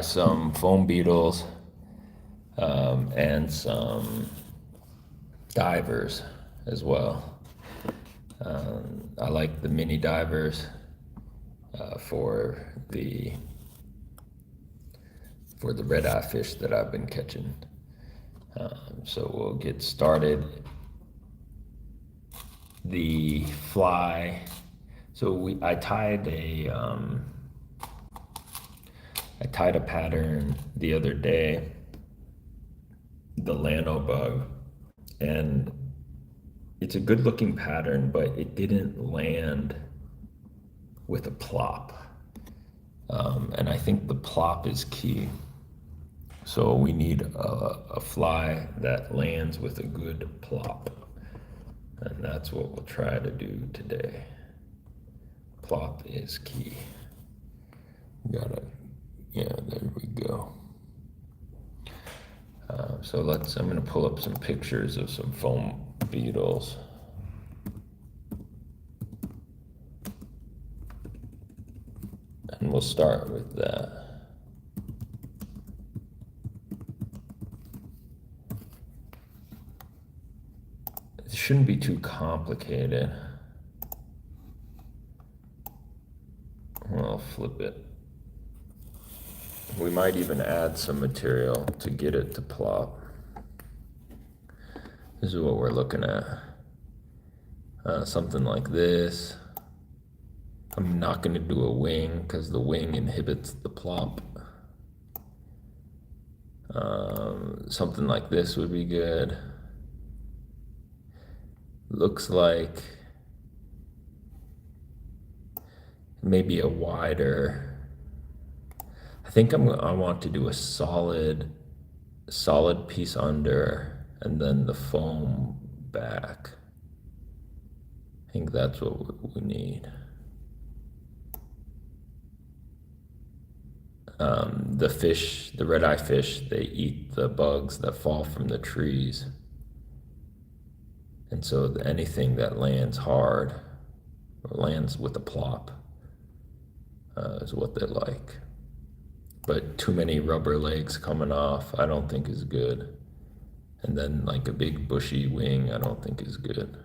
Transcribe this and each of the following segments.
some foam beetles and some divers as well. I like the mini divers for the red eye fish that I've been catching. So we'll get started. The fly. So I tied a pattern the other day, the Lano bug, and it's a good looking pattern, but it didn't land with a plop. And I think the plop is key. So we need a fly that lands with a good plop. And that's what we'll try to do today. Plop is key. Yeah, there we go. I'm gonna pull up some pictures of some foam beetles. And we'll start with that. It shouldn't be too complicated. I'll flip it. We might even add some material to get it to plop. This is what we're looking at. Something like this. I'm not going to do a wing because the wing inhibits the plop. Something like this would be good. Looks like maybe a wider. I think I want to do a solid piece under and then the foam back. I think that's what we need. The red-eye fish, they eat the bugs that fall from the trees. And so anything that lands hard or lands with a plop is what they like. But too many rubber legs coming off, I don't think is good. And then like a big bushy wing, I don't think is good.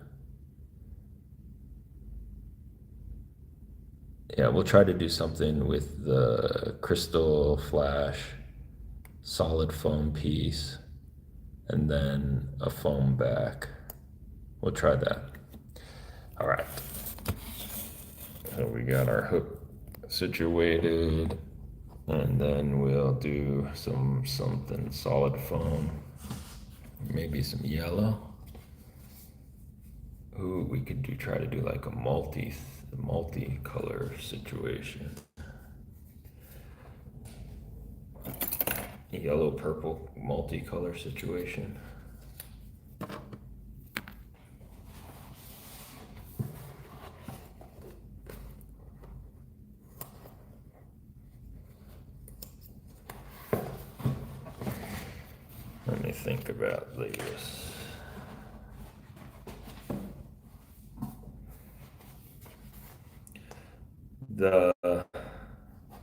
Yeah, we'll try to do something with the crystal flash, solid foam piece, and then a foam back. We'll try that. All right. So we got our hook situated, and then we'll do something solid foam, maybe some yellow. Ooh, we could try to do like a multi-color situation. Yellow, purple, multicolor situation. Let me think about this.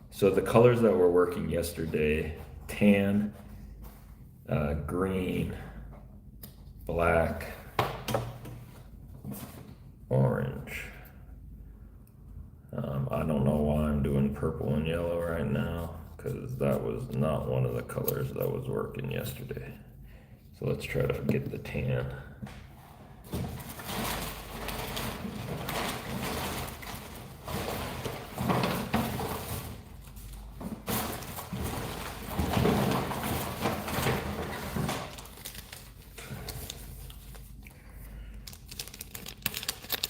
So the colors that were working yesterday: tan, green, black, orange. I don't know why I'm doing purple and yellow right now, because that was not one of the colors that was working yesterday. So let's try to get the tan.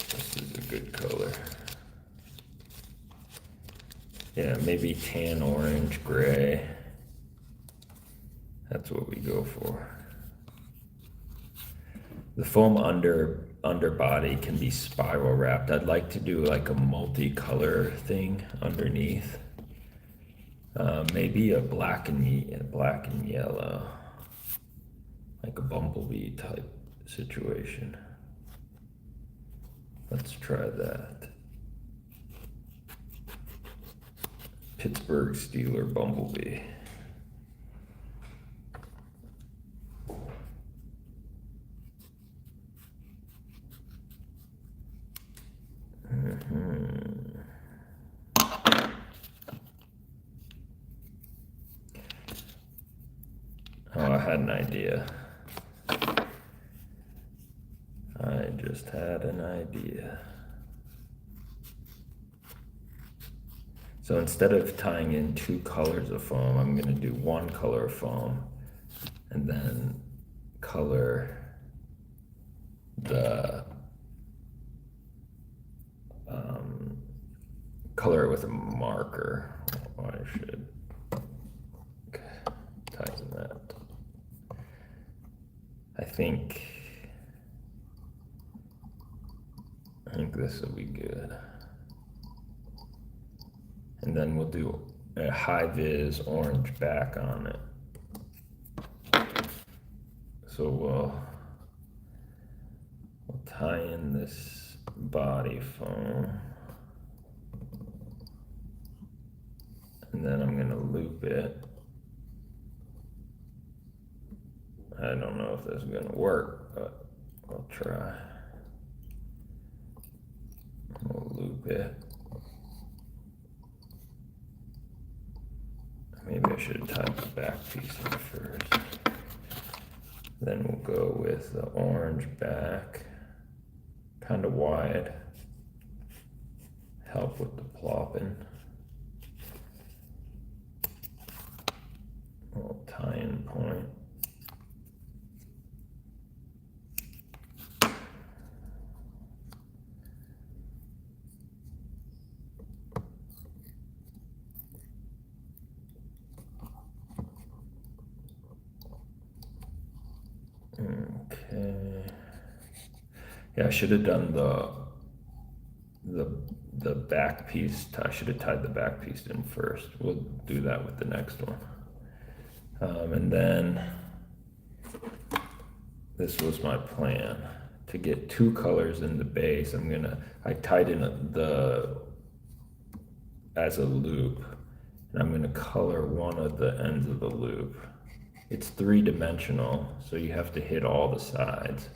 This is a good color. Yeah, maybe tan, orange, gray. That's what we go for. The foam underbody can be spiral wrapped. I'd like to do like a multicolor thing underneath. Maybe a black and yellow, like a bumblebee type situation. Let's try that. Pittsburgh Steeler bumblebee. had an idea. I just had an idea. So instead of tying in 2 colors of foam, I'm going to do 1 color of foam and then color the color it with a marker. Oh, I should tighten that. I think this will be good. And then we'll do a high vis orange back on it. So we'll tie in this body foam. And then I'm gonna loop it. I don't know if this is gonna work, but I'll try. We'll loop it. Maybe I should have tied the back piece in first. Then we'll go with the orange back, kind of wide, help with the plopping. A little tie-in point. Okay. Yeah, I should have done the back piece. I should have tied the back piece in first. We'll do that with the next one. And then this was my plan to get 2 colors in the base. I tied in as a loop, and I'm gonna color one of the ends of the loop. It's 3-dimensional, so you have to hit all the sides.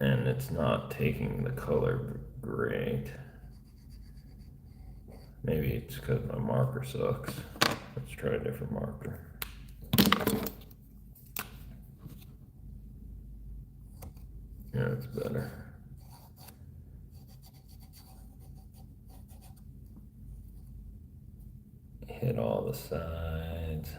And it's not taking the color great. Maybe it's because my marker sucks. Let's try a different marker. Yeah, it's better. Hit all the sides.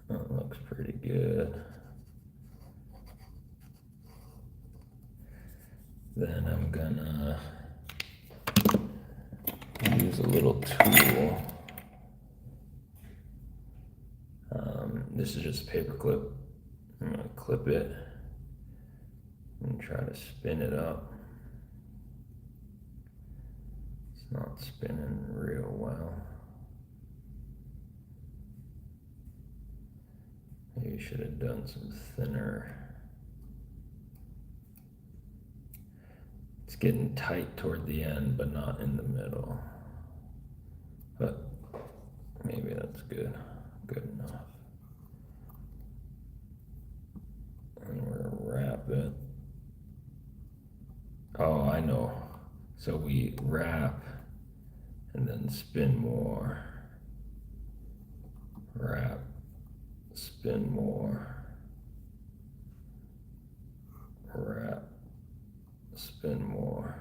That looks pretty good. Then I'm gonna use a little tool. This is just a paper clip. I'm gonna clip it and try to spin it up. It's not spinning real well. Maybe should have done some thinner. It's getting tight toward the end, but not in the middle. But maybe that's good enough. And we're gonna wrap it. Oh, I know. So we wrap and then spin more. Wrap, spin more. Wrap, spin more.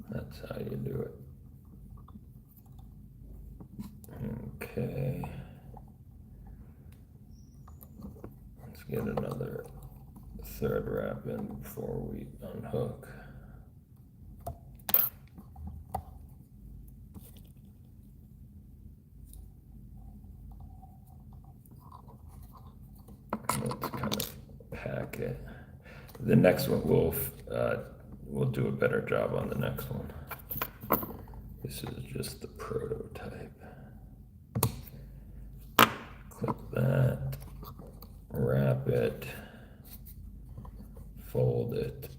That's how you do it. Okay. Let's get another 3rd wrap in before we unhook. Let's kind of pack it. The next one we'll do a better job on the next one. This is just the prototype. Clip that, wrap it, fold it.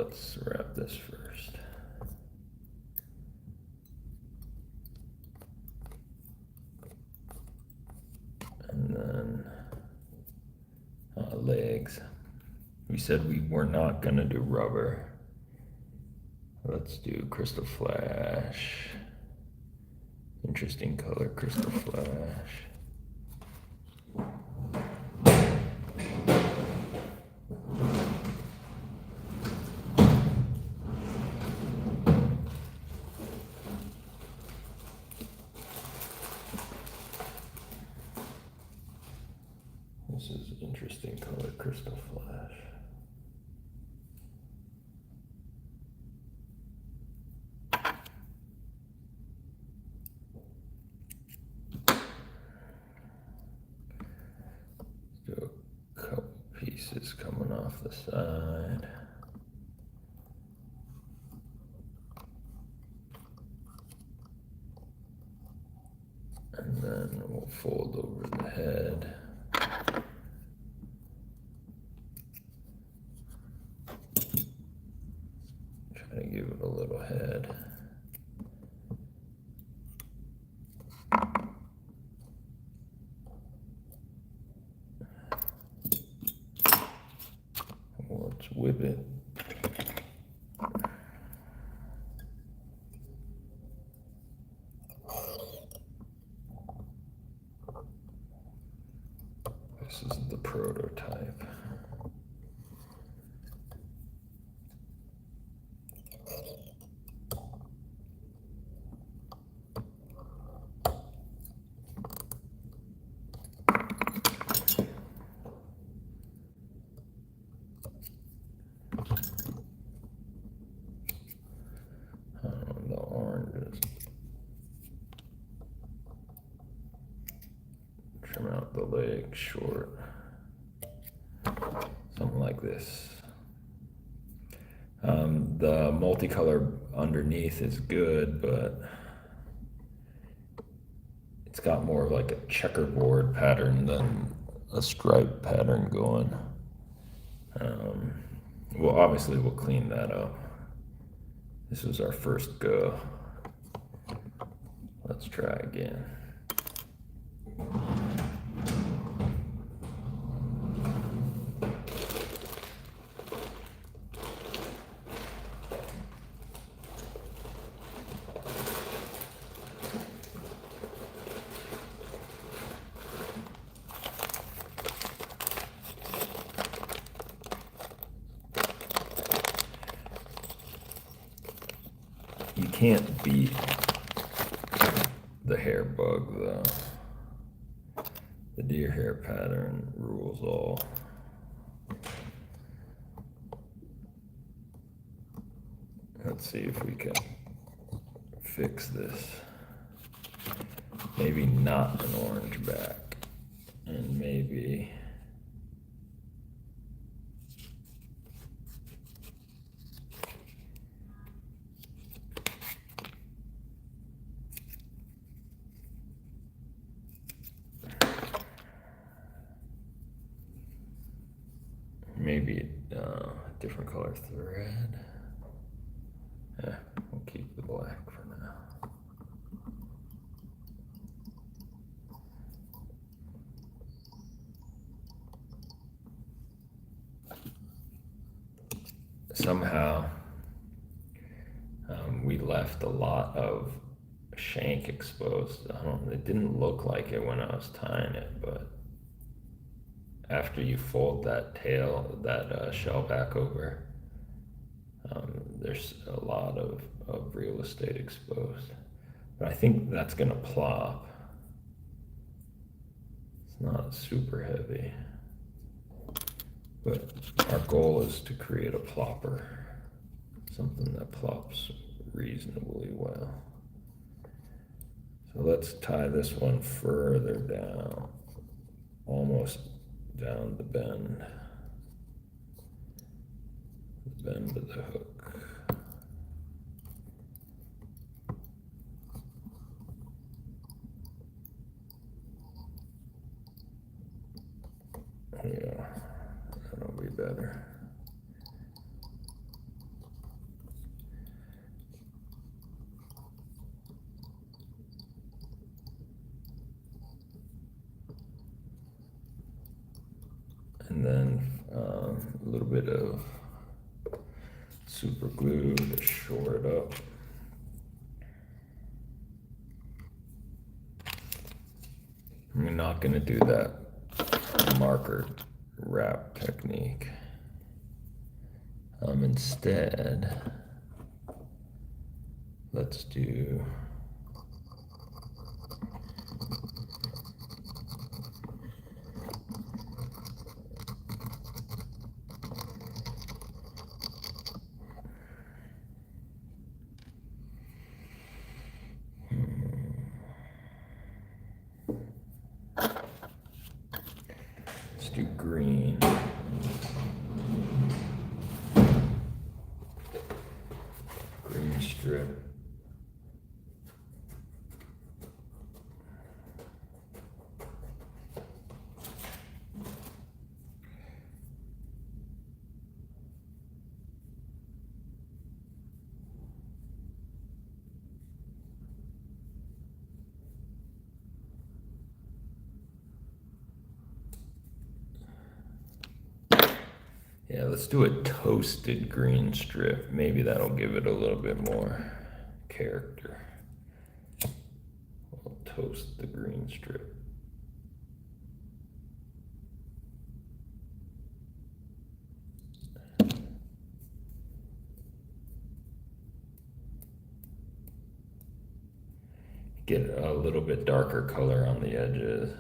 let's wrap this first. And then legs. We said we were not going to do rubber. Let's do crystal flash. Interesting color, crystal flash. This is interesting color, crystal flash. Do a couple pieces coming off the side. And then we'll fold over the head. Try to give it a little head. Let's whip it. This is the prototype. The oranges. Trim out the leg short. Something like this. The multicolor underneath is good, but it's got more of like a checkerboard pattern than a stripe pattern going. Well, obviously we'll clean that up. This was our first go. Let's try again. You can't beat the hair bug though. The deer hair pattern rules all. Let's see if we can fix this. Maybe not an orange back, and maybe different color thread. Yeah, we'll keep the black for now. Somehow we left a lot of shank exposed. It didn't look like it when I was tying it, but after you fold that tail, that shell back over, there's a lot of real estate exposed. But I think that's gonna plop. It's not super heavy. But our goal is to create a plopper, something that plops reasonably well. So let's tie this one further down, almost down the bend of the hook. Yeah, that'll be better. little bit of super glue to shore it up. I'm not going to do that marker wrap technique. Instead, let's do green. Green strip. Yeah, let's do a toasted green strip. Maybe that'll give it a little bit more character. We'll toast the green strip. Get a little bit darker color on the edges.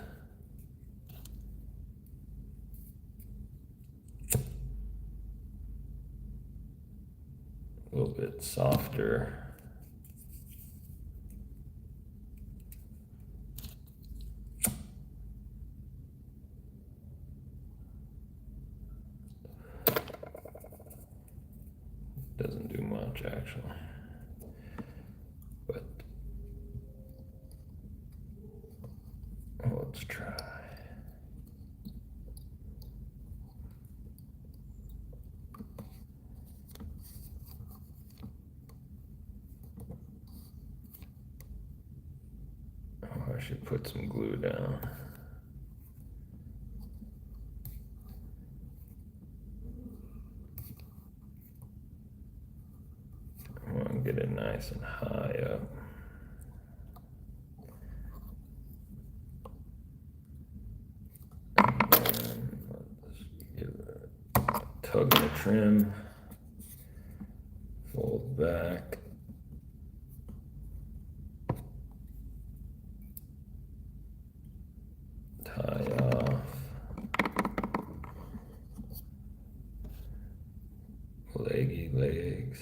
A little bit softer. Doesn't do much actually. But let's try. I should put some glue down. I want to get it nice and high up. And then let's give it a tug and a trim. Fold back. Tie off. Leggy legs.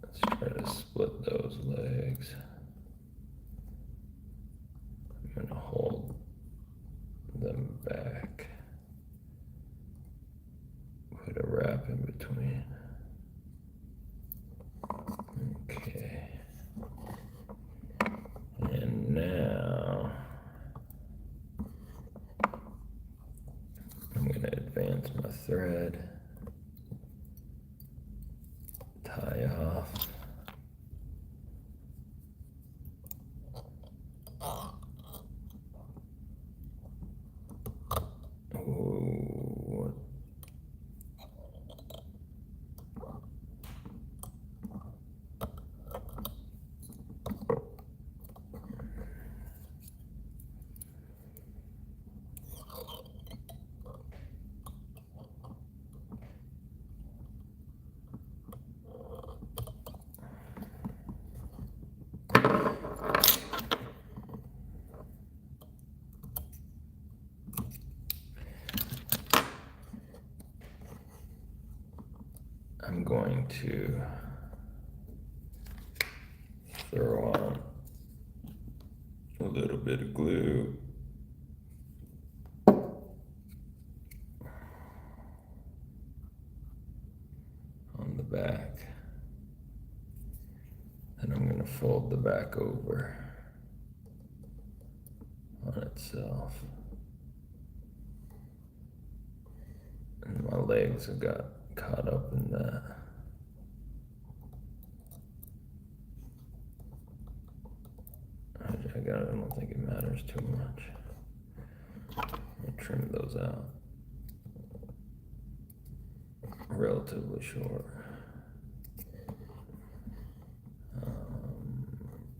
Let's try to split those legs. I'm going to hold them back. Put a wrap in between. Okay. And now I'm going to advance my thread. Tie off. Ooh. I'm going to throw on a little bit of glue. On the back. And I'm going to fold the back over on itself. And my legs have got caught up in that. I don't think it matters too much. I'll trim those out. Relatively short.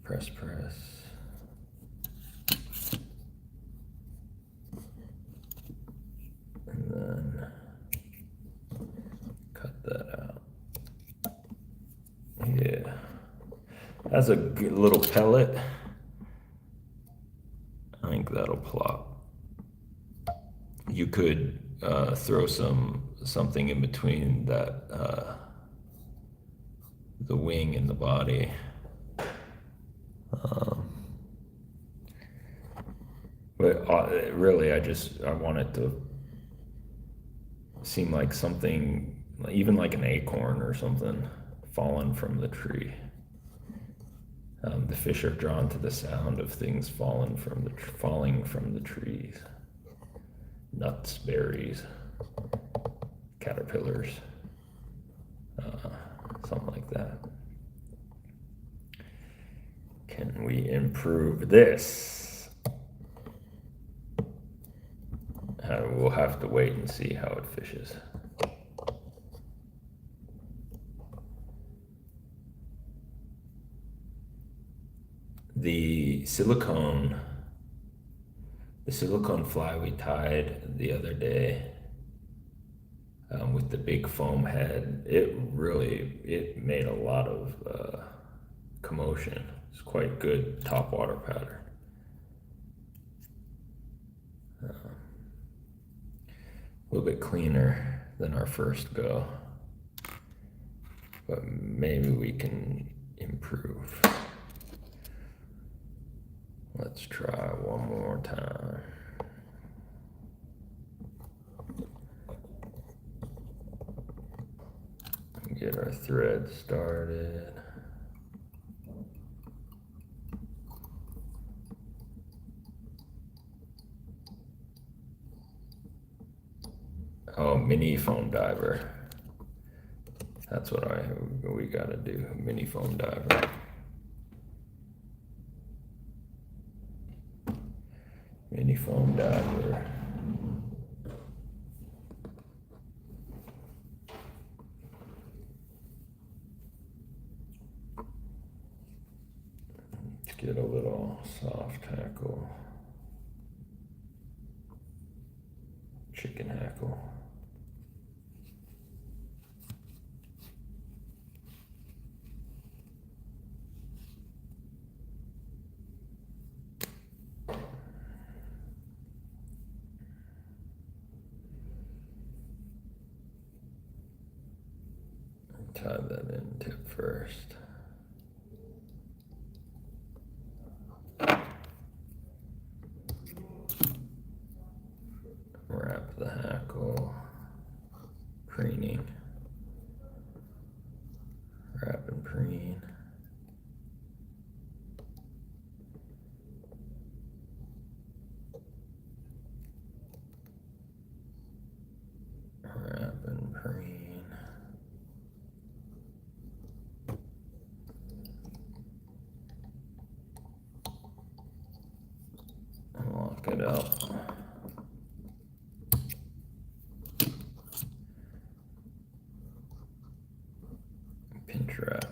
Press. And then cut that out. Yeah. That's a good little pellet. I think that'll plop. You could throw something in between that the wing and the body. But really, I want it to seem like something, even like an acorn or something, fallen from the tree. The fish are drawn to the sound of things falling from the trees. Nuts, berries, caterpillars, something like that. Can we improve this? We'll have to wait and see how it fishes. The silicone fly we tied the other day with the big foam head, it made a lot of commotion. It's quite good topwater pattern. A little bit cleaner than our first go, but maybe we can improve. Let's try one more time. Get our thread started. Oh, mini foam diver. That's what we gotta do, mini foam diver. Mini foam diver. Let's get a little soft hackle. Chicken hackle. Tie that in tip first. Wrap the hackle, preening, wrap and preen. Wrap and preen. Lock it up. Pinch wrap.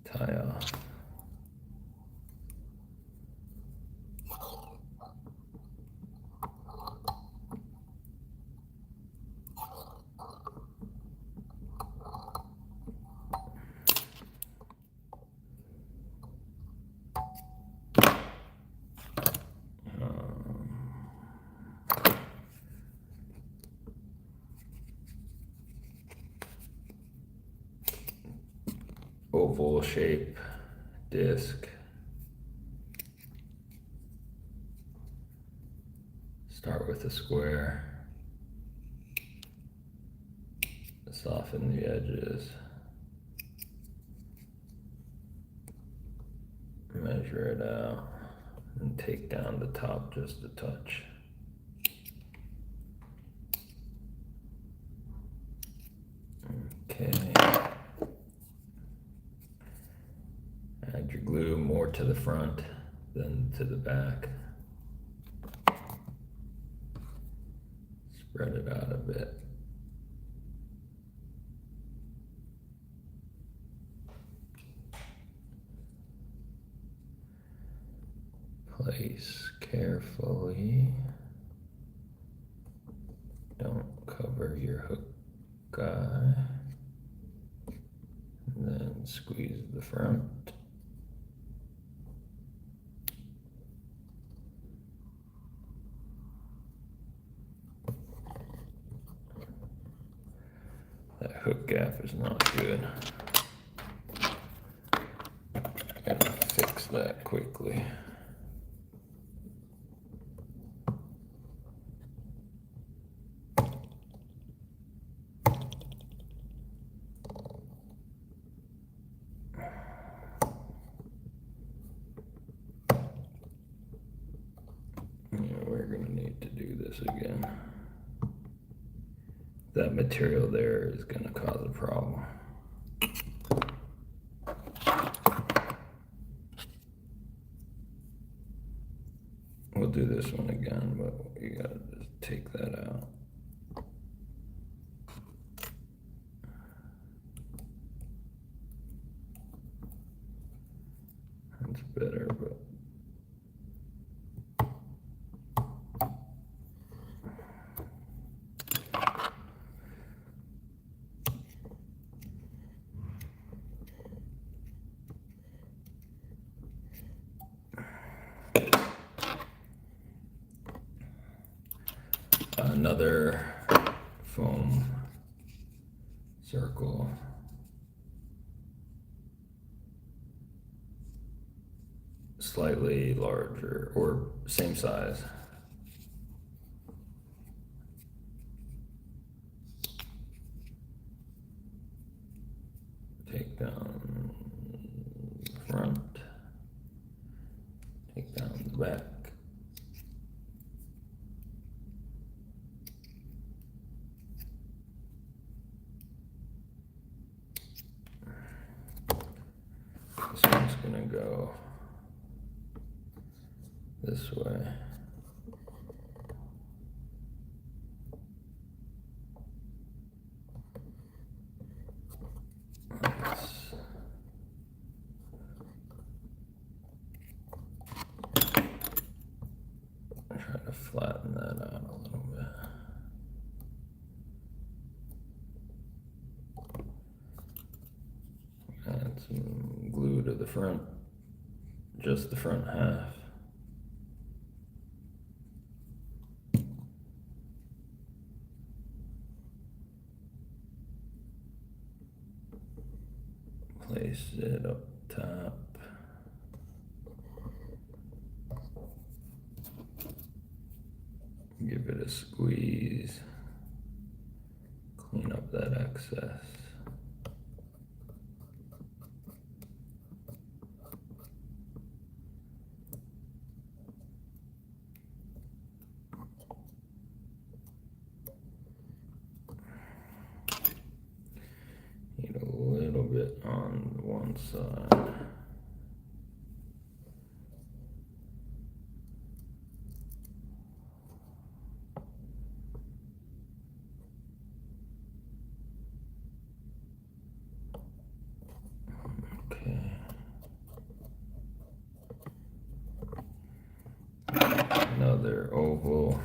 Tie off. Oval shape disc. Start with a square. Soften the edges. measure it out and take down the top just a touch. Okay. Add your glue more to the front than to the back. Spread it out a bit. Place carefully. Don't cover your hook guy. And then squeeze the front. That hook gap is not good. Gotta fix that quickly. We're gonna need to do this again. That material there is gonna cause a problem. We'll do this one again, but you gotta just take that out. That's better, but another foam circle. Slightly larger or same size. Take down the front, take down the back. This one's gonna go this way. Let's try to flatten that out a little bit. Add some glue to the front, just the front half. Place it up top. Give it a squeeze. Clean up that excess. Need a little bit on one side. Another oval.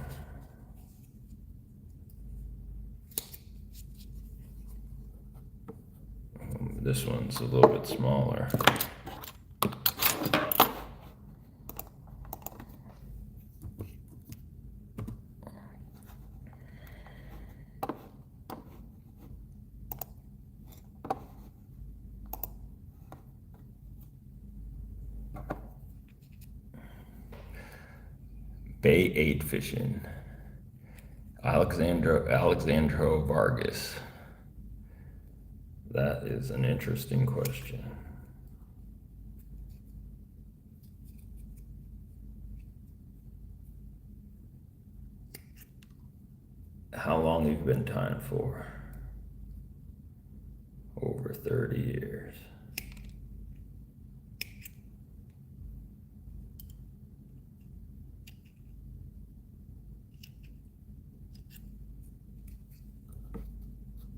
This one's a little bit smaller. Bay 8 fishing. Alexandro Vargas. That is an interesting question. How long have you been tying for? Over 30 years.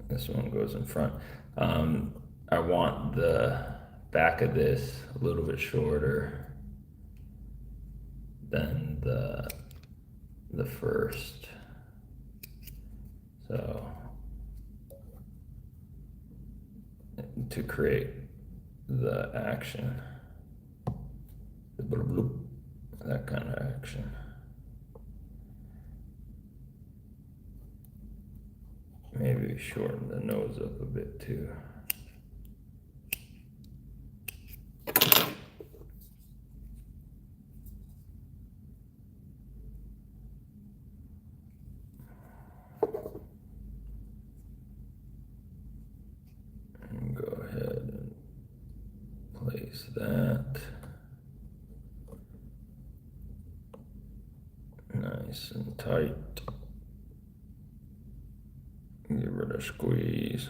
This one goes in front. Um, I want the back of this a little bit shorter than the first. So to create the action, the bloop, bloop, that kind of action. Maybe shorten the nose up a bit too. And go ahead and place that. Nice and tight. Give it a squeeze.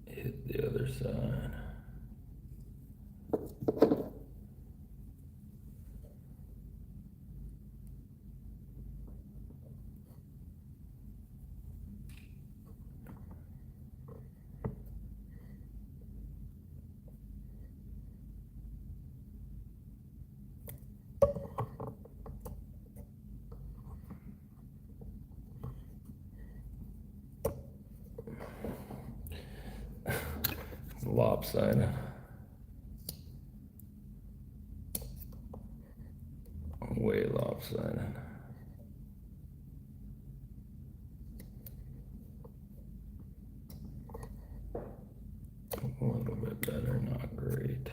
Hit the other side. Lopsided. Way lopsided. A little bit better, not great.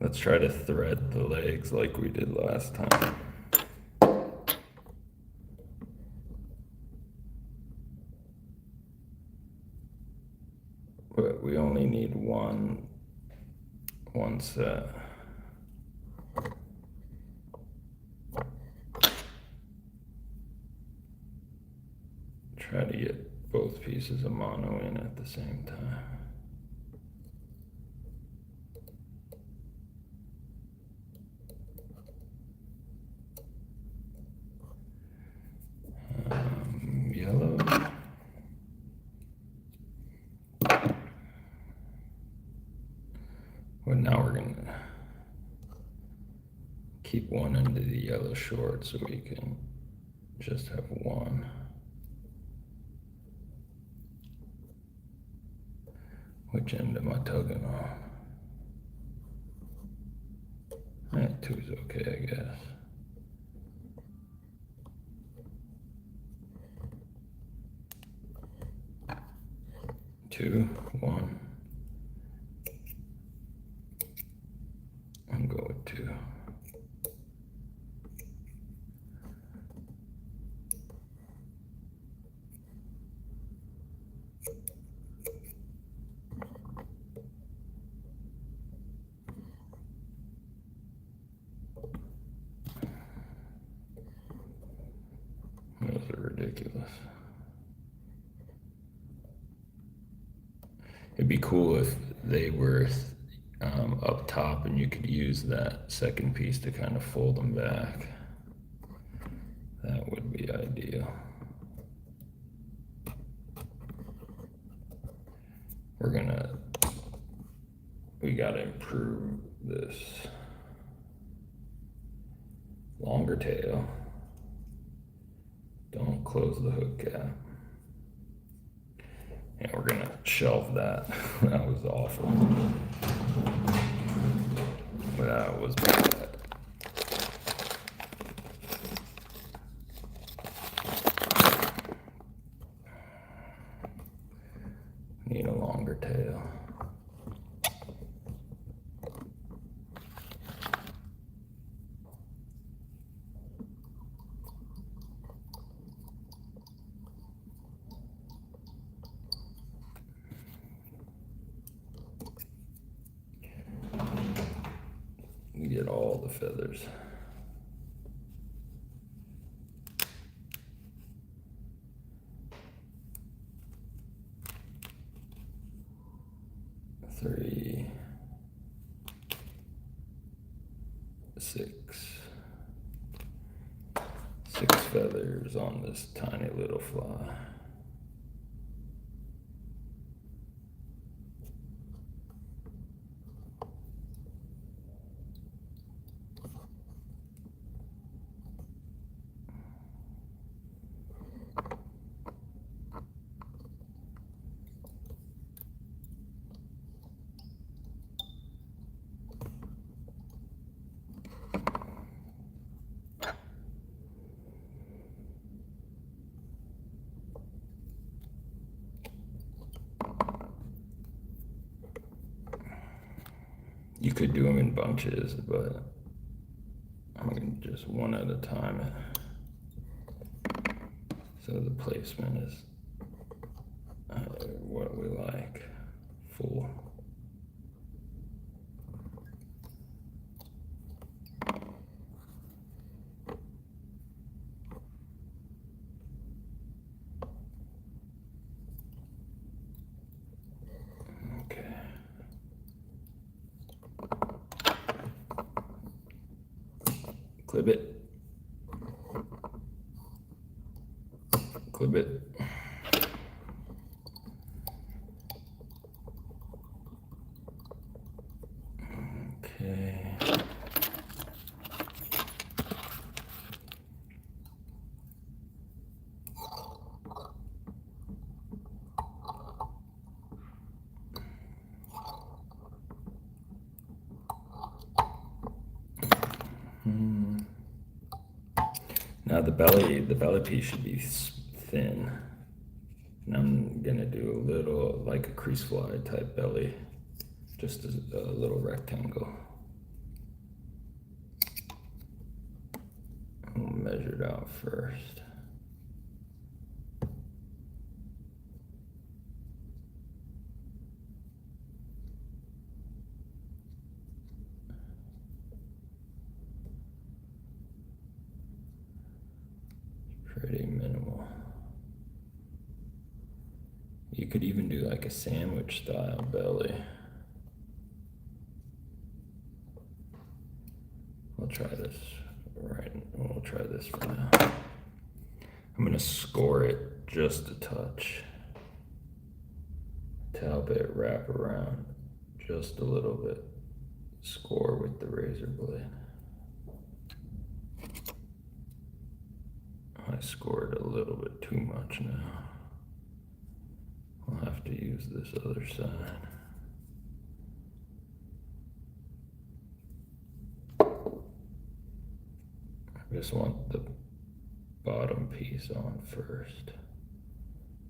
Let's try to thread the legs like we did last time. But we only need one set. Try to get both pieces of mono in at the same time. Yellow. Well, now we're gonna keep one end of the yellow short so we can just have one. Which end am I tugging on? Two's okay, I guess. Two, one. I'll go with two. Those are ridiculous. It'd be cool if they were up top and you could use that second piece to kind of fold them back. That would be ideal. We gotta improve this. Longer tail. Don't close the hook cap. And we're gonna shelve that. That was awful. That was bad. Need a longer tail. the feathers. Three, six feathers on this tiny little fly. You could do them in bunches, but I'm going just one at a time. So the placement is what we like, full. Okay. Clip it. Clip it. Okay. Now the belly piece should be thin. And I'm gonna do a little, like a crease fly type belly, just a little rectangle. We'll measure it out first. Pretty minimal. You could even do like a sandwich style belly. We'll try this we'll try this for now. I'm gonna score it just a touch to help it wrap around just a little bit. Score with the razor blade. I scored a little bit too much now. I'll have to use this other side. I just want the bottom piece on first.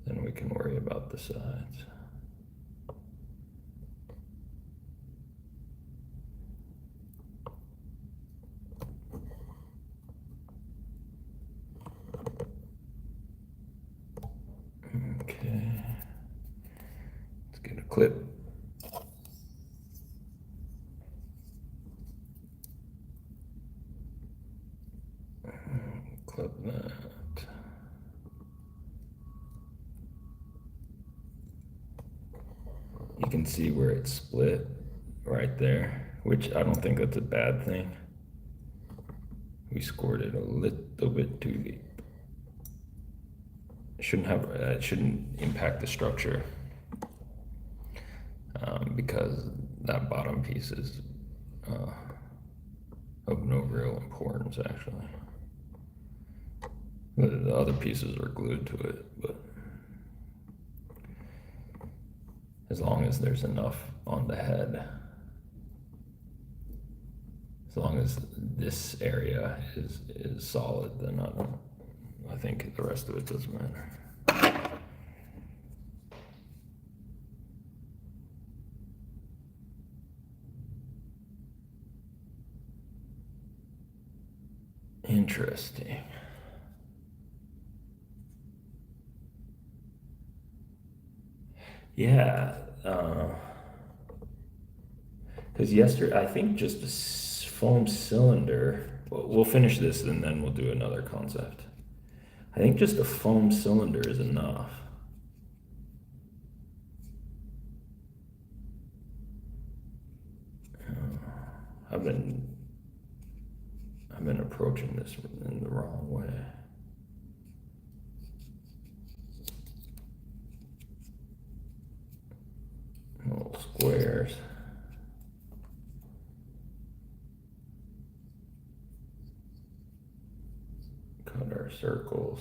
Then we can worry about the sides. Okay. Let's get a clip. Clip that. You can see where it's split right there, which I don't think that's a bad thing. We scored it a little bit too deep. It shouldn't impact the structure because that bottom piece is of no real importance actually. The other pieces are glued to it, but as long as there's enough on the head, as long as this area is solid, then I think the rest of it doesn't matter. Interesting. Yeah, because yesterday, I think just foam cylinder, we'll finish this and then we'll do another concept. I think just a foam cylinder is enough. I've been approaching this in the wrong way. Little squares. Cut our circles.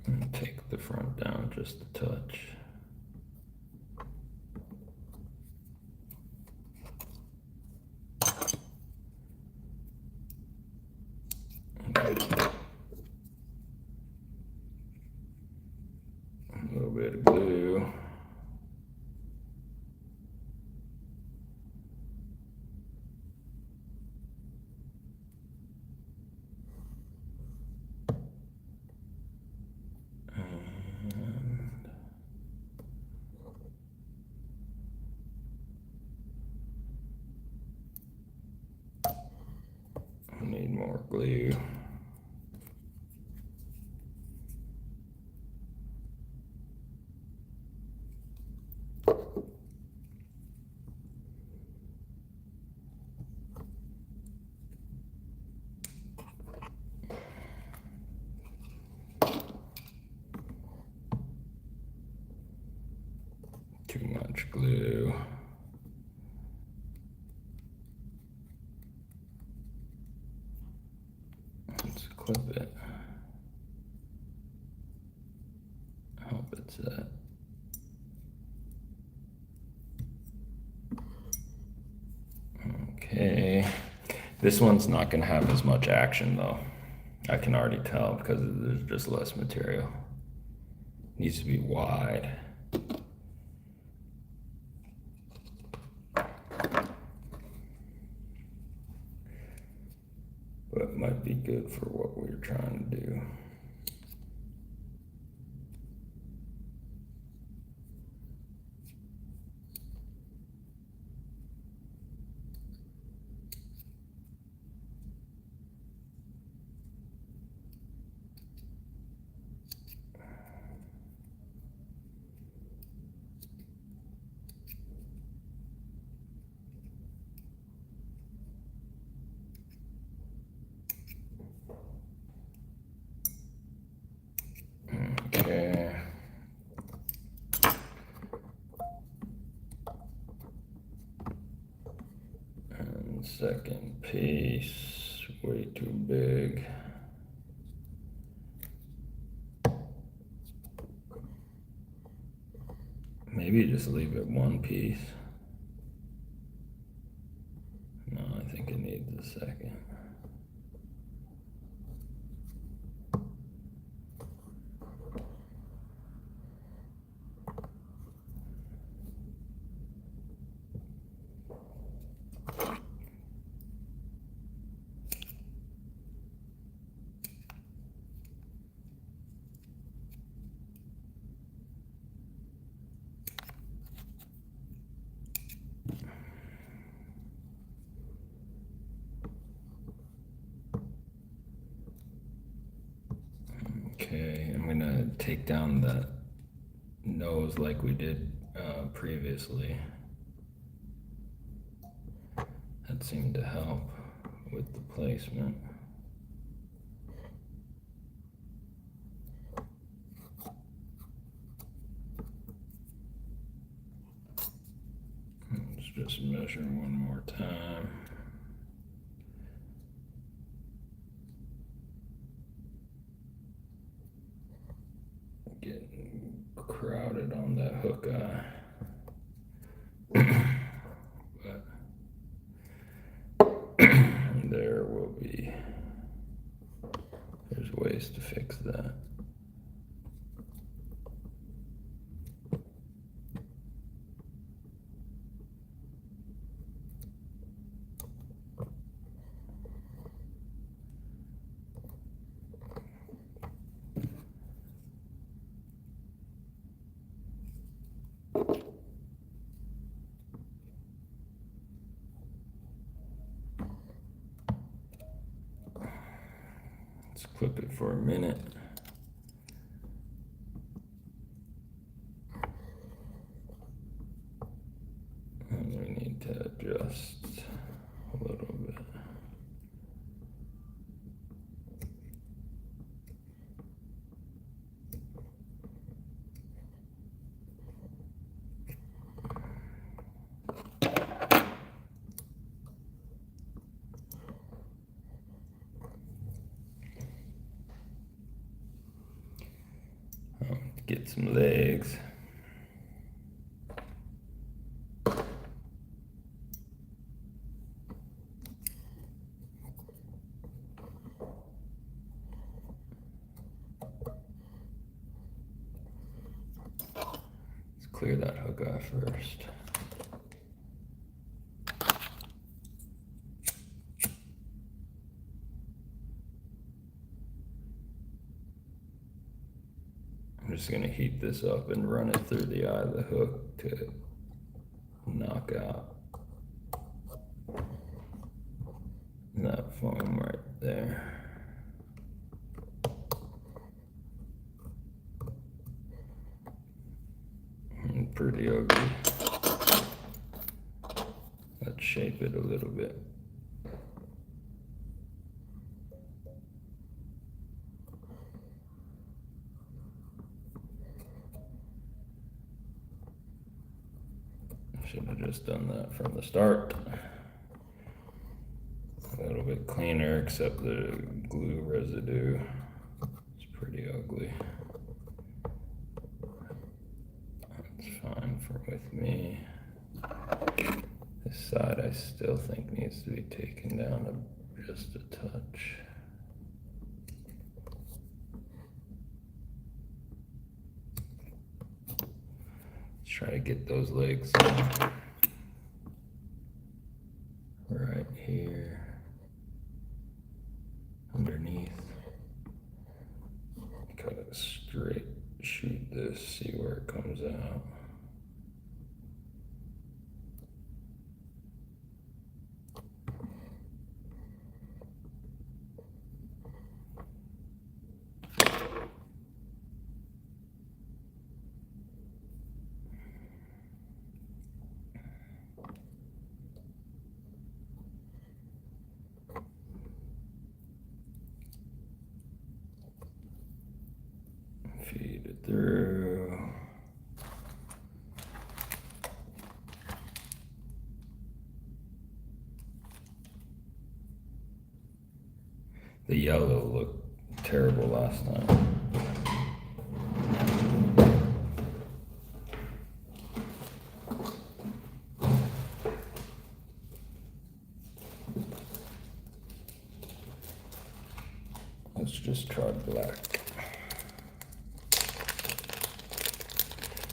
And take the front down just a touch. A little bit of glue. Need more glue. Too much glue. Let's clip it. Hope it's that. Okay. This one's not going to have as much action though. I can already tell because there's just less material. Needs to be wide. But it might be good for what we're trying to do. Okay. And second piece, way too big. Maybe just leave it one piece. No, I think it needs a second. Okay, I'm gonna take down the nose like we did previously. That seemed to help with the placement. Let's just measure one more time. Getting crowded on that hook eye. But there will be, there's ways to fix that. clip it for a minute. And we need to adjust a little bit. Get some legs. Let's clear that hook off first. I'm just gonna heat this up and run it through the eye of the hook to knock out that foam right there. And pretty ugly. Let's shape it a little bit. Should have just done that from the start. A little bit cleaner, except the glue residue is pretty ugly. That's fine with me. This side I still think needs to be taken down just a touch. Let's try to get those legs right here underneath. Cut it straight, shoot this, see where it comes out. Feed it through. The yellow looked terrible last time. Let's just try black.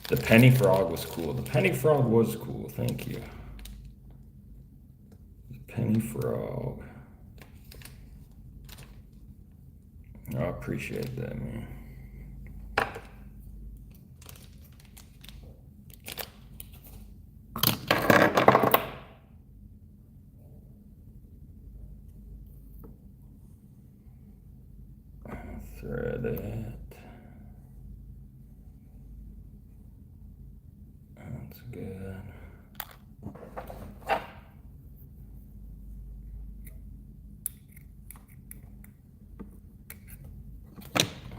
The penny frog was cool. The penny frog was cool, thank you. The penny frog. I appreciate that, man. Thread it. That's good.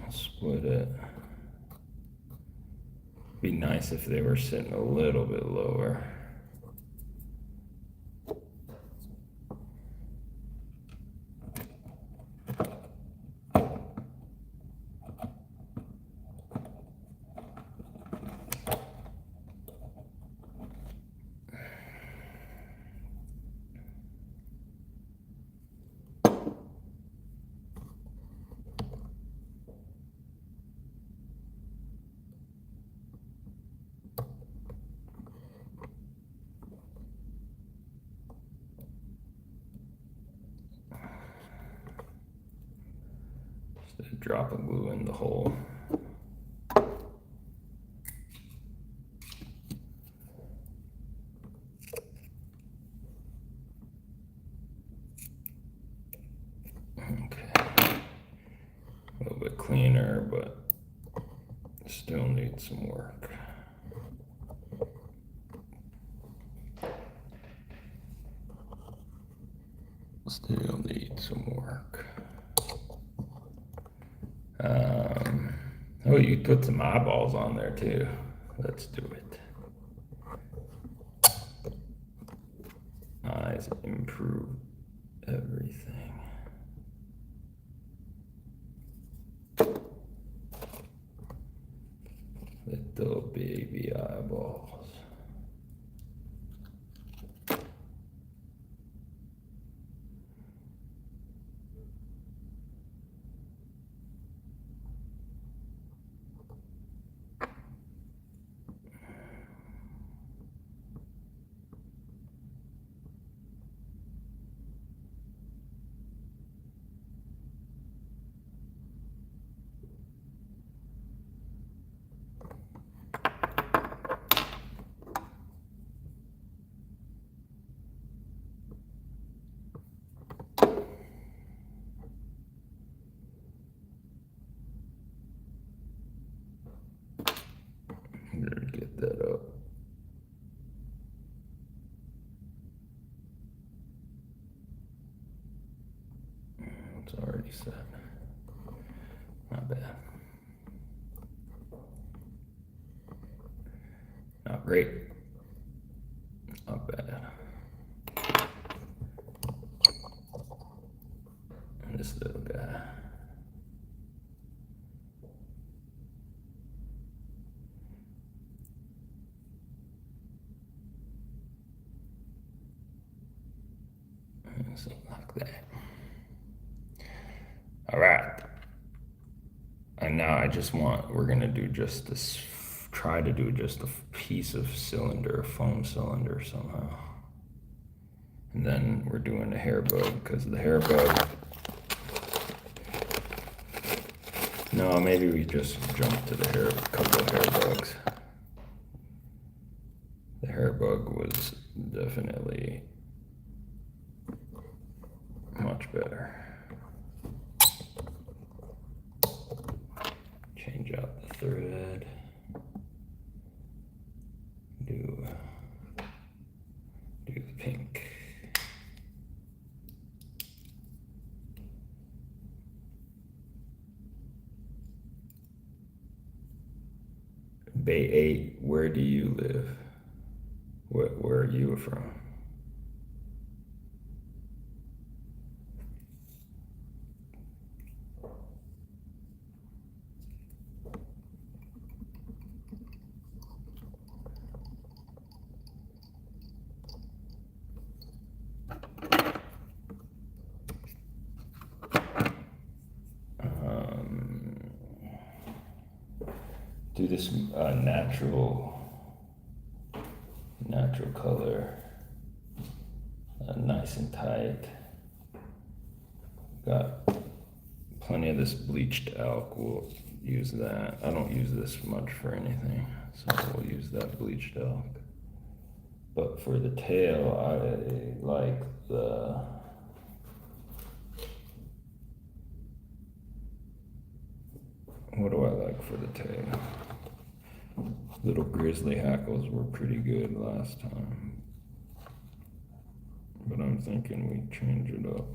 I'll split it. Be nice if they were sitting a little bit lower. Just a drop of glue in the hole. Okay. A little bit cleaner, but still needs some work. Still needs some work. Oh, you put some eyeballs on there too. Let's do it. Eyes improve everything. Little baby eyeballs. Better get that up. It's already set. Not bad. Not great. Not bad. And this little guy. Something like that. All right. And now we're gonna do just this, try to do just a piece of cylinder, a foam cylinder somehow. And then we're doing a hair bug, because the hair bug, no, maybe we just jump to the hair, a couple of hair bugs. The hair bug was definitely much better. Change out the thread. Do the pink. Bay 8, where do you live? Where are you from? Do this natural color, nice and tight. Got plenty of this bleached elk. We'll use that. I don't use this much for anything, so we'll use that bleached elk. But for the tail, I like what do I like for the tail? Little grizzly hackles were pretty good last time, but I'm thinking we change it up.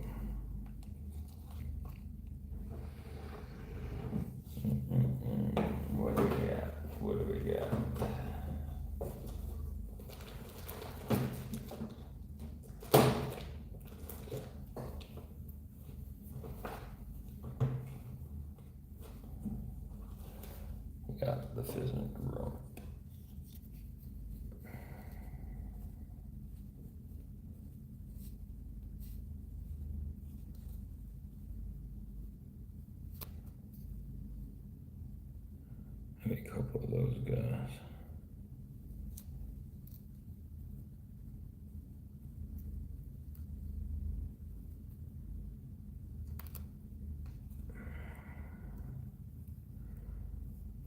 What do we got? What do we got? We got the pheasant rump. A couple of those guys.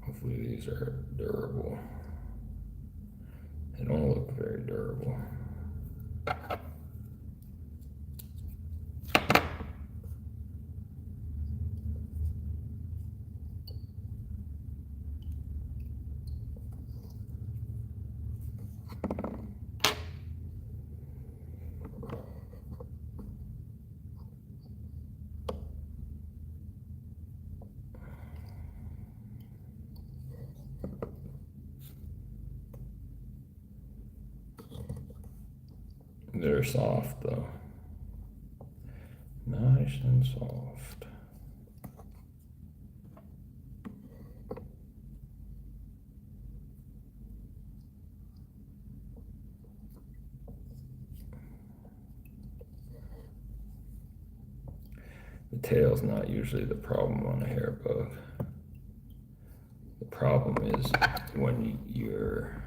Hopefully these are durable. They don't look very durable. They're soft though. Nice and soft. The tail's not usually the problem on a hair bug. The problem is when you're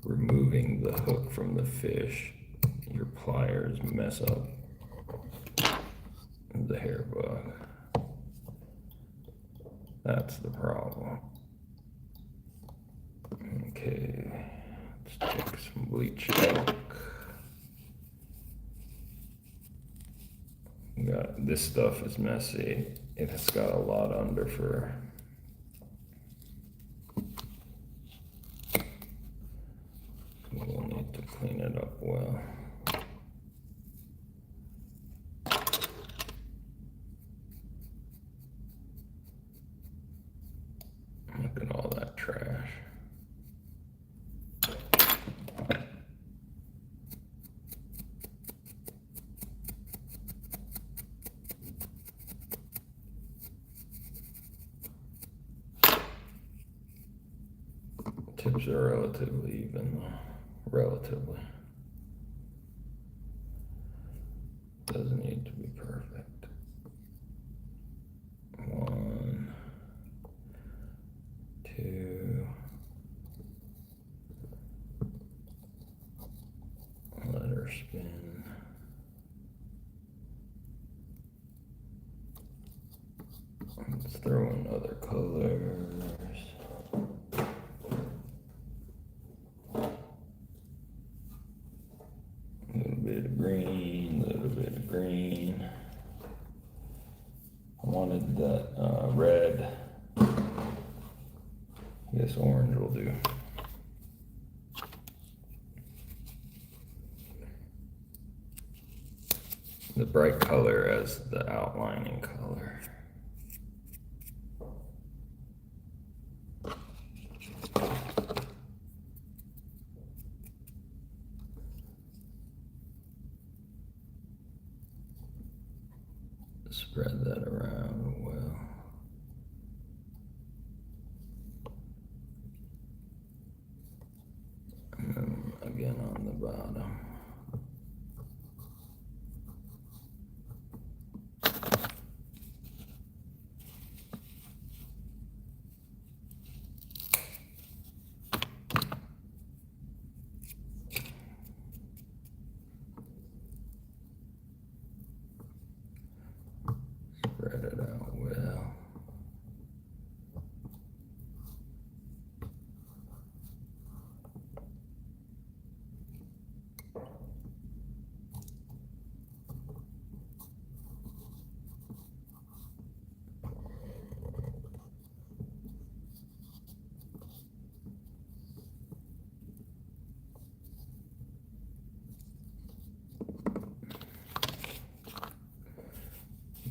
removing the hook from the fish, your pliers mess up the hair bug. That's the problem. Okay, let's take some bleach chalk. This stuff is messy. It has got a lot under fur. We'll need to clean it up well. Look at all that trash. Tips are relatively even though. Relatively. Doesn't need to be perfect. 1, 2. Let her spin. Let's throw in other colors. A little bit of green, a little bit of green. I wanted that red. I guess orange will do. The bright color as the outlining color. Spread that around well. And then again on the bottom. Spread it out well.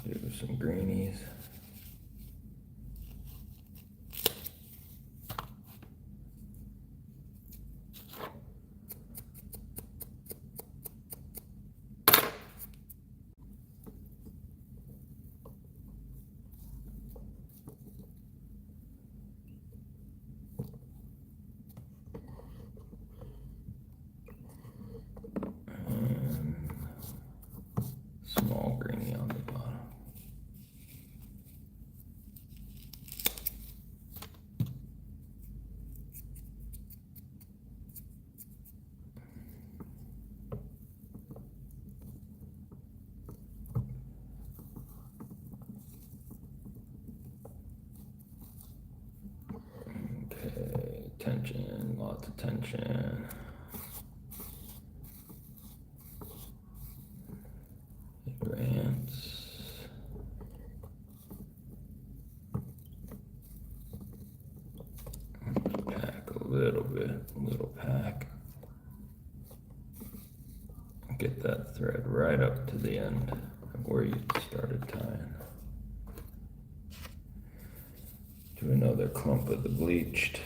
Do some greenies. And small greenie on the bottom. Okay, tension, lots of tension. Advance. Pack a little pack. Get that thread right up to the end of where you started tying. Do another clump of the bleached.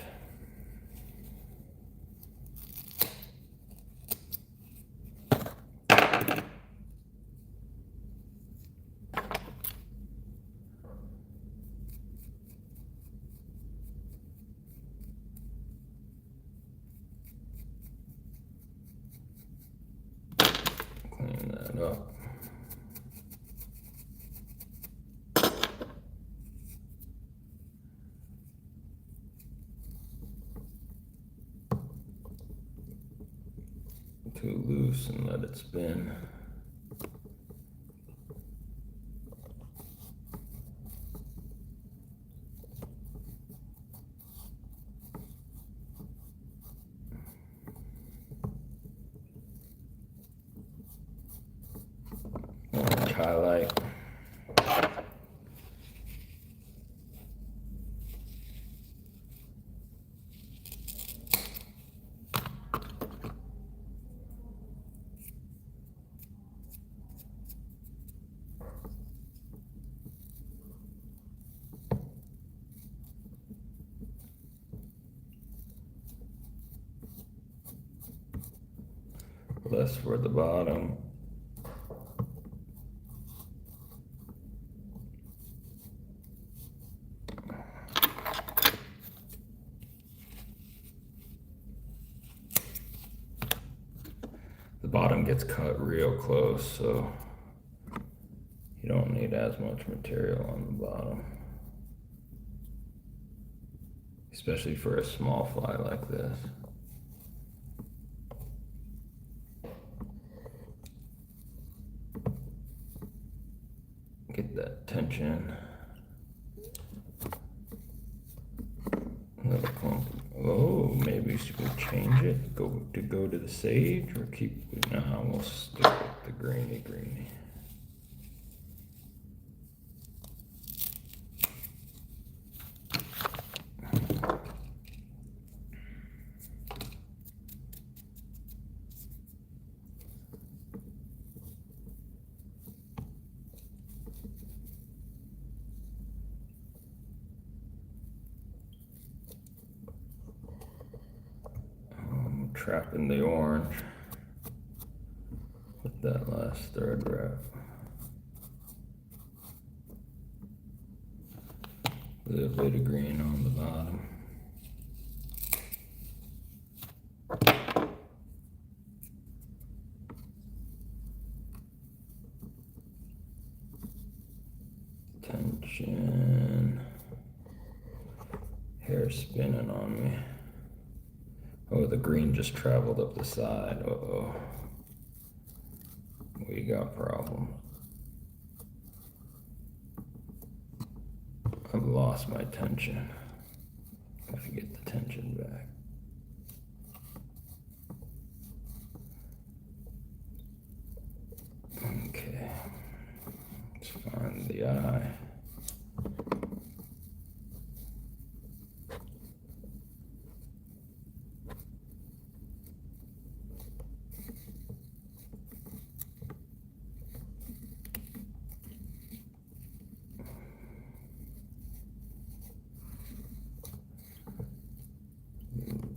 loose and let it spin. Orange highlight. Less for the bottom. The bottom gets cut real close, so you don't need as much material on the bottom, especially for a small fly like this. Get that tension. A little clump. Oh, maybe we should change it. Go to the sage or keep. No, we'll stick with the greeny. Trapping the orange with that last thread wrap. A little bit of green on the bottom. Tension. Hair spinning on me. Oh, the green just traveled up the side. Uh-oh. We got problems. I've lost my tension. Gotta get the tension back. Okay. Let's find the eye.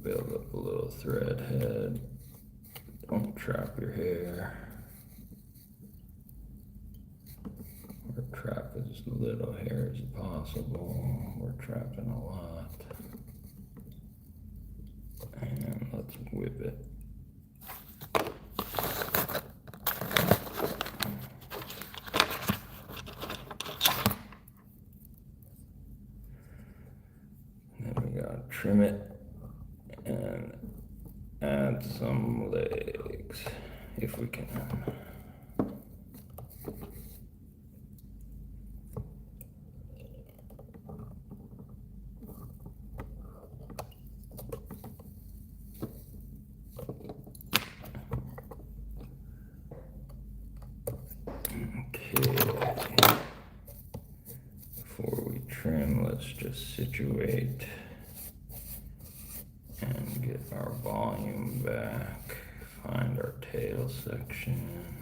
Build up a little thread head. Don't trap your hair. Or trap as little hair as possible. We're trapping a lot. And let's whip it. Then we gotta trim it. And add some legs if we can. Okay. Before we trim, let's just situate and get our volume back. Find our tail section.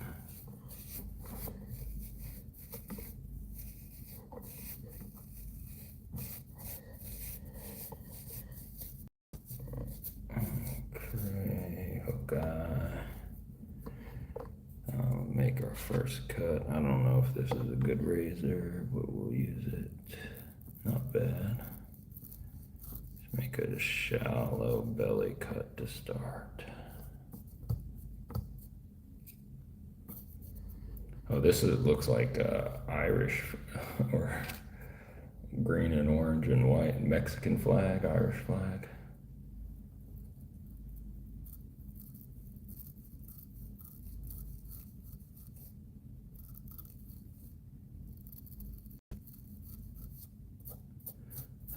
Okay, hook eye. Make our first cut. I don't know if this is a good razor, but we'll use it. Not bad. Make it a shallow belly cut to start. Oh, looks like Irish or green and orange and white Mexican flag, Irish flag.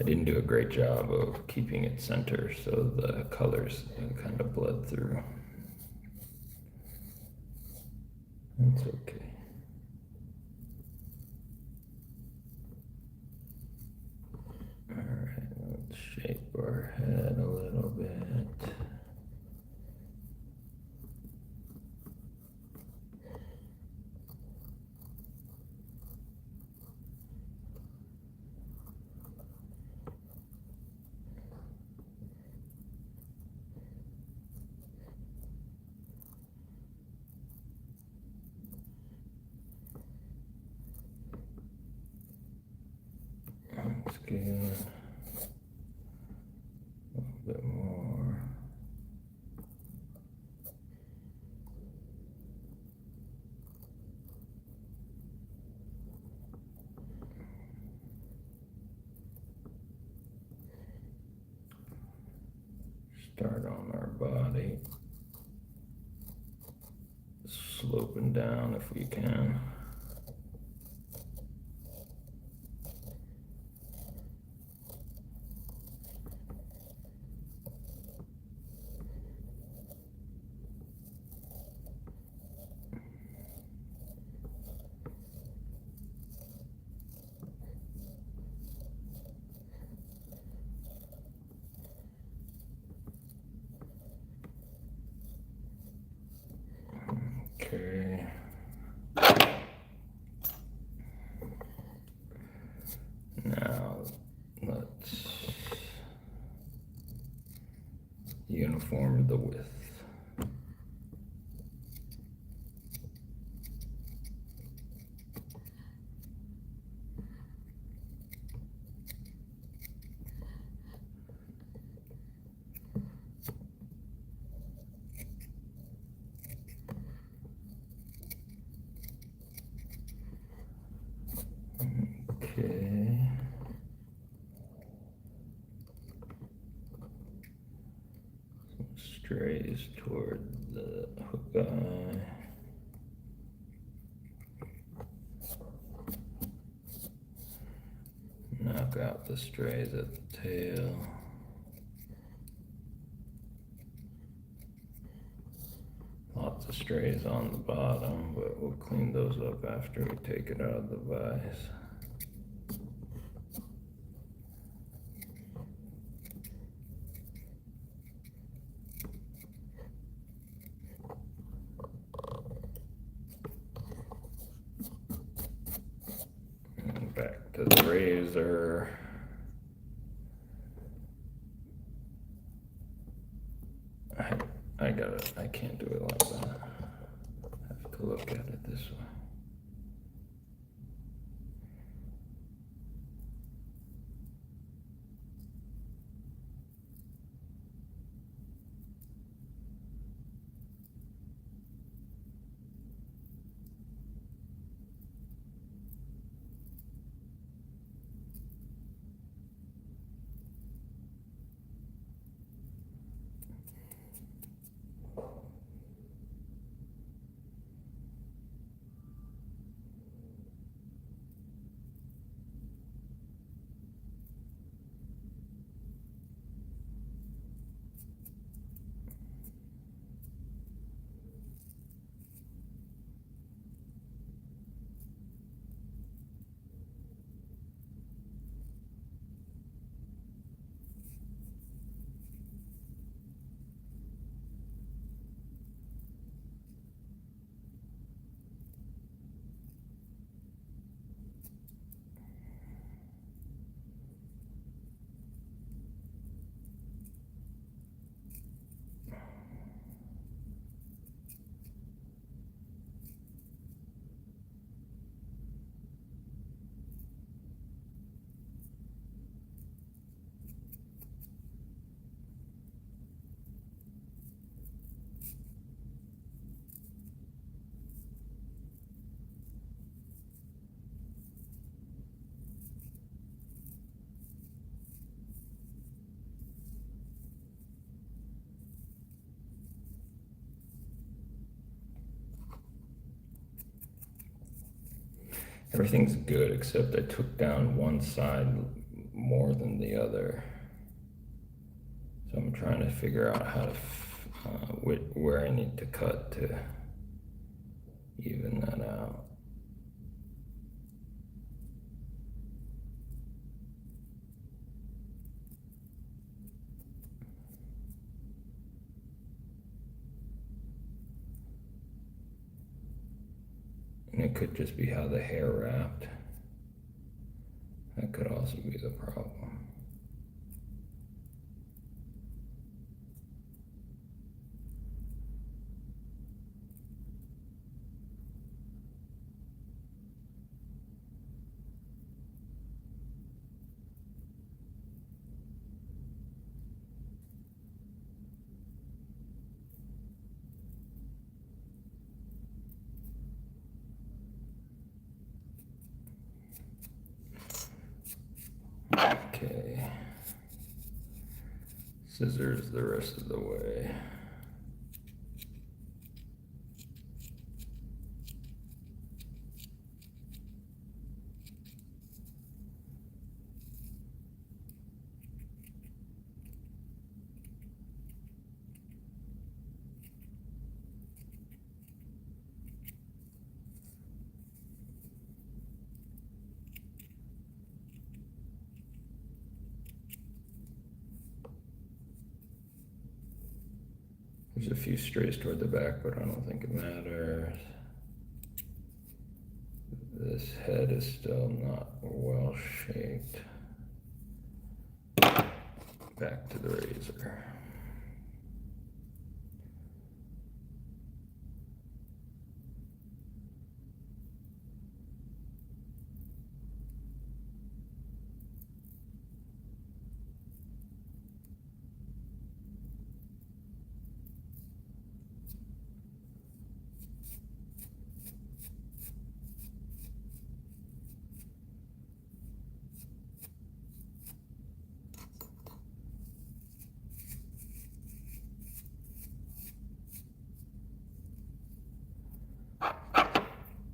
I didn't do a great job of keeping it center, so the colors kind of bled through. That's okay. All right, let's shape our head a little bit. That's good. A little bit more. Start on our body, sloping down if we can. Okay. Now let's uniform the width. Okay. Some strays toward the hook eye. Knock out the strays at the tail. Lots of strays on the bottom, but we'll clean those up after we take it out of the vise. And back to the razor. I can't do it like that. I have to look at it this way. Everything's good except I took down one side more than the other. So I'm trying to figure out how to, where I need to cut to even that out. And it could just be how the hair wrapped. That could also be the problem. Okay. Scissors the rest of the way. There's a few strays toward the back, but I don't think it matters. This head is still not well shaped. Back to the razor.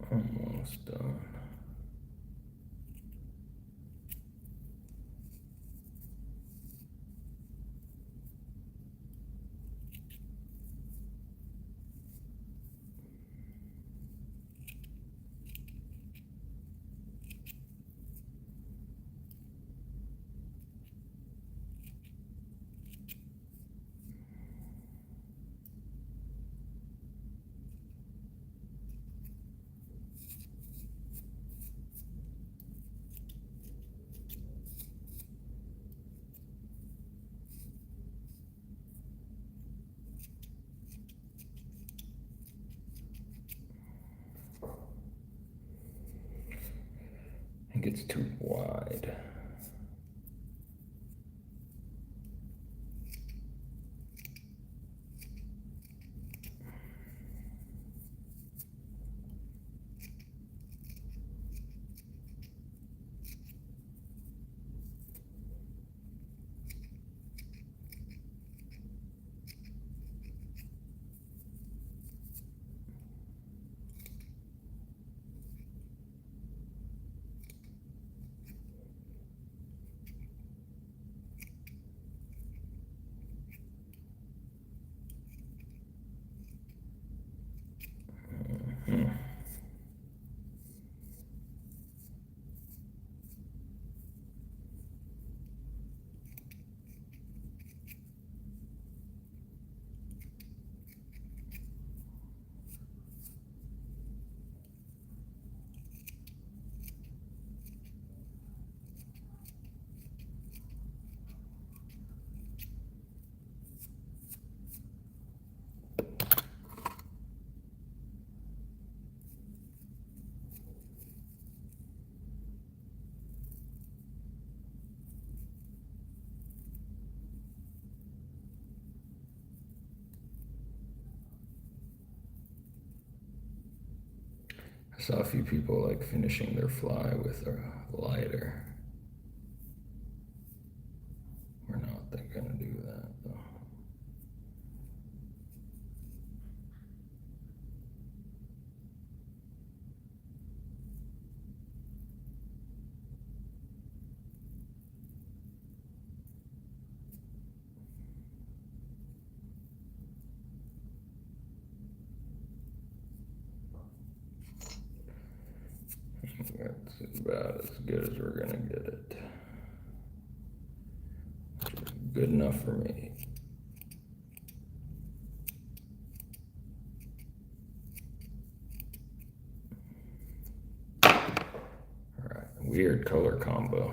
Almost done. I think it's too wide. I saw a few people like finishing their fly with a lighter. We're not gonna do that though. about as good as we're gonna get it. Good enough for me. Alright, weird color combo,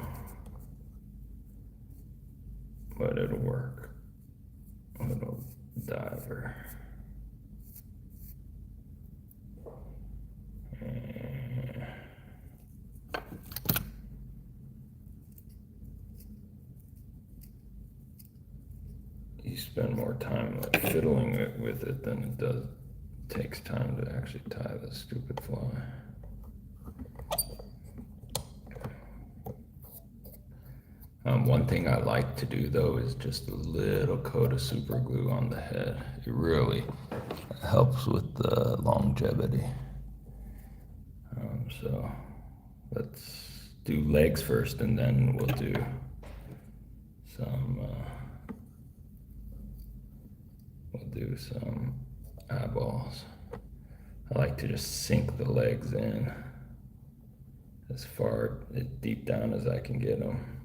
but it'll work. Little diver. You spend more time like fiddling with it than it does. It takes time to actually tie the stupid fly. One thing I like to do though is just a little coat of super glue on the head. It really helps with the longevity. So let's do legs first, and then we'll do some eyeballs. I like to just sink the legs in as far deep down as I can get them.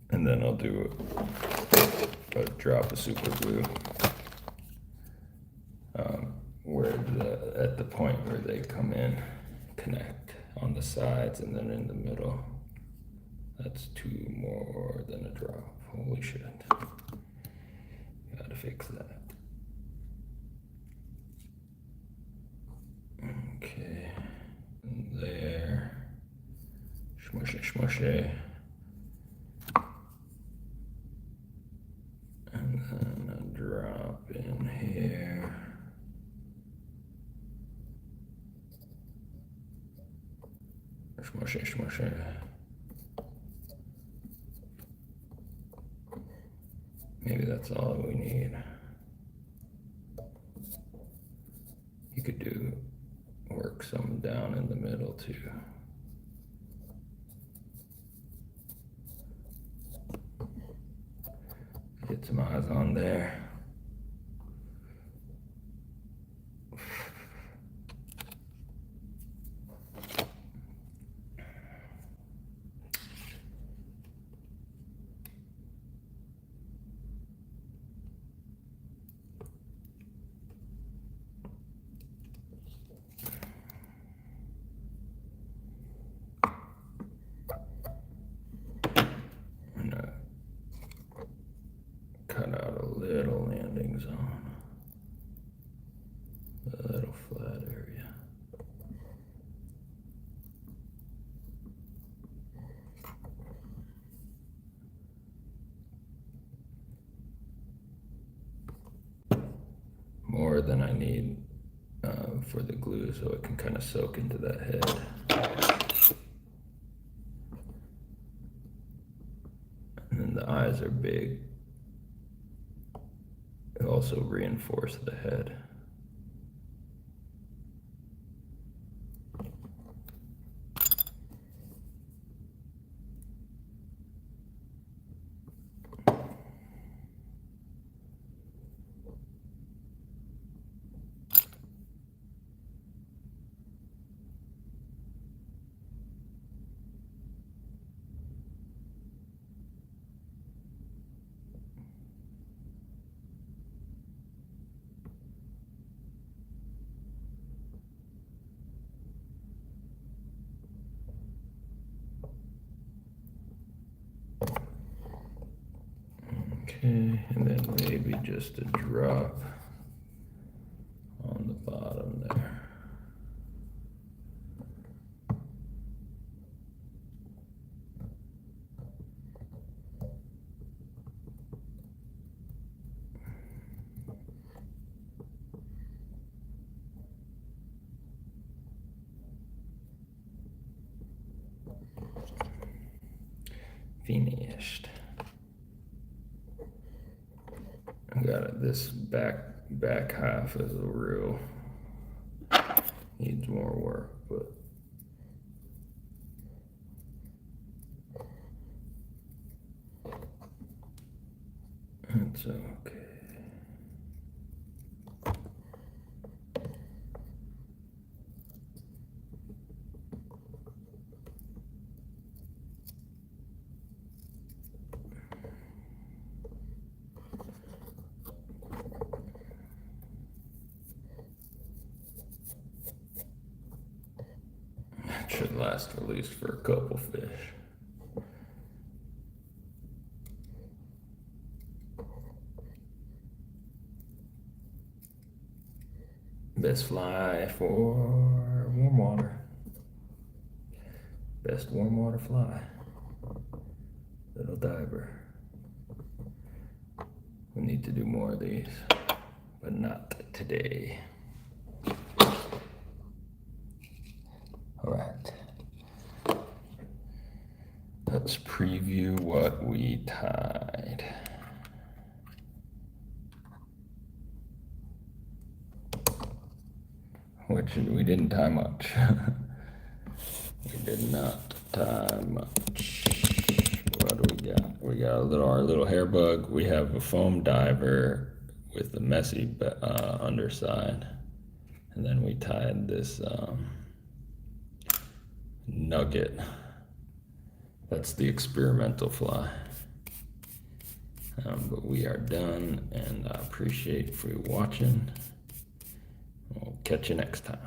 And then I'll do a drop of super glue at the point where they come in, connect on the sides and then in the middle. That's two more than a drop. Holy shit. Gotta fix that. Okay. There. Smushy, smushy. And then a drop in here. Smushy, smushy. Maybe that's all we need. You could work some down in the middle too. Get some eyes on there. Cut out a little landing zone, a little flat area. More than I need for the glue, so it can kind of soak into that head. And then the eyes are big. It also reinforce the head. Okay, and then maybe just a drop on the bottom there. Finished. I got it. This back half is a real needs more work, but it's okay. last release for a couple fish. Best fly for warm water. Best warm water fly. Little diver. We need to do more of these, but not today. All right. Let's preview what we tied. Which we didn't tie much. We did not tie much. What do we got? We got our little hair bug. We have a foam diver with the messy underside. And then we tied this nugget. That's the experimental fly. But we are done, and I appreciate for you watching. We'll catch you next time.